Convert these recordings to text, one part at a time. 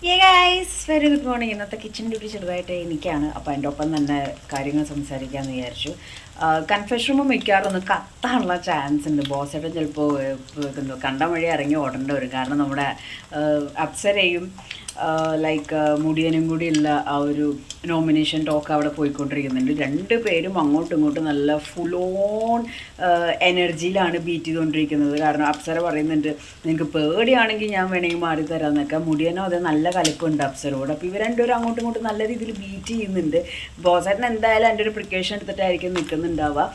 Guys very good morning. ഇന്നത്തെ kitchen duty ചെറുതായിട്ട് എനിക്കാണ്. അപ്പോൾ എൻ്റെ ഒപ്പം തന്നെ കാര്യങ്ങൾ സംസാരിക്കാമെന്ന് വിചാരിച്ചു. കൺഫെഷൻ റൂം മിക്കവാറും ഒന്ന് കത്താനുള്ള ചാൻസ് ഉണ്ട്. ബോസേട്ടൻ ചിലപ്പോൾ കണ്ടം വഴി ഇറങ്ങി ഓടേണ്ടി വരും. കാരണം നമ്മുടെ അപ്സരയും ലൈക്ക് മുടിയനും കൂടിയുള്ള ആ ഒരു നോമിനേഷൻ ടോക്ക് അവിടെ പോയിക്കൊണ്ടിരിക്കുന്നുണ്ട്. രണ്ട് പേരും അങ്ങോട്ടും ഇങ്ങോട്ടും നല്ല ഫുൾ ഓൺ എനർജിയിലാണ് ബീറ്റ് ചെയ്തുകൊണ്ടിരിക്കുന്നത്. കാരണം അപ്സര പറയുന്നുണ്ട്, നിങ്ങൾക്ക് പേടിയാണെങ്കിൽ ഞാൻ വേണമെങ്കിൽ മാറി തരാമെന്നൊക്കെ. മുടിയനോ അത് നല്ല കലക്കുണ്ട് അപ്സരോട്. അപ്പോൾ ഇവർ രണ്ടുപേരും അങ്ങോട്ടും ഇങ്ങോട്ടും നല്ല രീതിയിൽ ബീറ്റ് ചെയ്യുന്നുണ്ട്. ബോസേട്ടൻ എന്തായാലും എൻ്റെ ഒരു പ്രിക്കോഷൻ എടുത്തിട്ടായിരിക്കും നിൽക്കുന്നുണ്ടാവുക.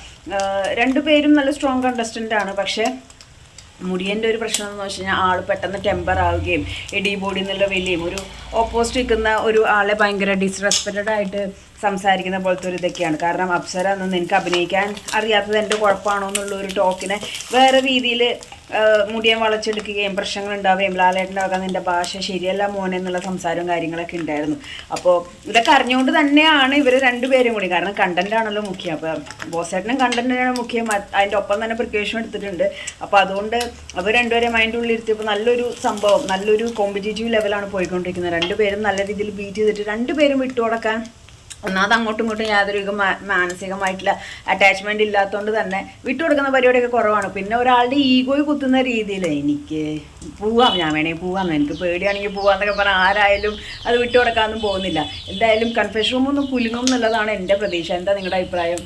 രണ്ടുപേരും നല്ല സ്ട്രോങ് കണ്ടസ്റ്റൻ്റ് ആണ്. പക്ഷേ മുടിയൻ്റെ ഒരു പ്രശ്നം എന്ന് വെച്ച് കഴിഞ്ഞാൽ ആൾ പെട്ടെന്ന് ടെമ്പർ ആവുകയും എഡി ബോഡി എന്നുള്ള വലിയും ഒരു ഓപ്പോസിറ്റ് നിൽക്കുന്ന ഒരു ആളെ ഭയങ്കര ഡിസ്റെസ്പെക്റ്റഡ് ആയിട്ട് സംസാരിക്കുന്ന പോലത്തെ ഒരു ഇതൊക്കെയാണ്. കാരണം അപ്സര എന്നൊന്നും എനിക്ക് അഭിനയിക്കാൻ അറിയാത്തത് എൻ്റെ കുഴപ്പമാണോ എന്നുള്ള ഒരു ടോക്കിനെ വേറെ രീതിയിൽ മുടിയൻ വളച്ചെടുക്കുകയും പ്രശ്നങ്ങൾ ഉണ്ടാവുകയും ലാലേട്ടൻ്റെ നിൻ്റെ ഭാഷ ശരിയല്ല മോനെ എന്നുള്ള സംസാരവും കാര്യങ്ങളൊക്കെ ഉണ്ടായിരുന്നു. അപ്പോൾ ഇതൊക്കെ അറിഞ്ഞുകൊണ്ട് തന്നെയാണ് ഇവർ രണ്ടുപേരും കൂടി, കാരണം കണ്ടൻ്റ് ആണല്ലോ മുഖ്യം. അപ്പോൾ ബോസേട്ടനും കണ്ടൻ്റാണ് മുഖ്യം, അതിൻ്റെ ഒപ്പം തന്നെ പ്രിക്കോഷൻ എടുത്തിട്ടുണ്ട്. അപ്പോൾ അതുകൊണ്ട് അവർ രണ്ടുപേരെ മൈൻഡ് ഉള്ളിരുത്തിയപ്പോൾ നല്ലൊരു സംഭവം, നല്ലൊരു കോമ്പറ്റീറ്റീവ് ലെവലാണ് പോയിക്കൊണ്ടിരിക്കുന്നത്. രണ്ടുപേരും നല്ല രീതിയിൽ ബീറ്റ് ചെയ്തിട്ട് രണ്ടുപേരും വിട്ടുകൊടുക്കാൻ ഒന്നാമത് അങ്ങോട്ടും ഇങ്ങോട്ടും യാതൊരു മാനസികമായിട്ടുള്ള അറ്റാച്ച്മെൻറ്റ് ഇല്ലാത്തതുകൊണ്ട് തന്നെ വിട്ടുകൊടുക്കുന്ന പരിപാടിയൊക്കെ കുറവാണ്. പിന്നെ ഒരാളുടെ ഈഗോയിൽ കുത്തുന്ന രീതിയിൽ എനിക്ക് പോവാം, ഞാൻ വേണമെങ്കിൽ പോവാം, എനിക്ക് പേടിയാണെങ്കിൽ പോവാമെന്നൊക്കെ പറഞ്ഞാൽ ആരായാലും അത് വിട്ടുകൊടുക്കാനൊന്നും പോകുന്നില്ല. എന്തായാലും കൺഫെഷൻ റൂമൊന്നും കുലുങ്ങും എന്നുള്ളതാണ് എൻ്റെ പ്രതീക്ഷ. എന്താ നിങ്ങളുടെ അഭിപ്രായം?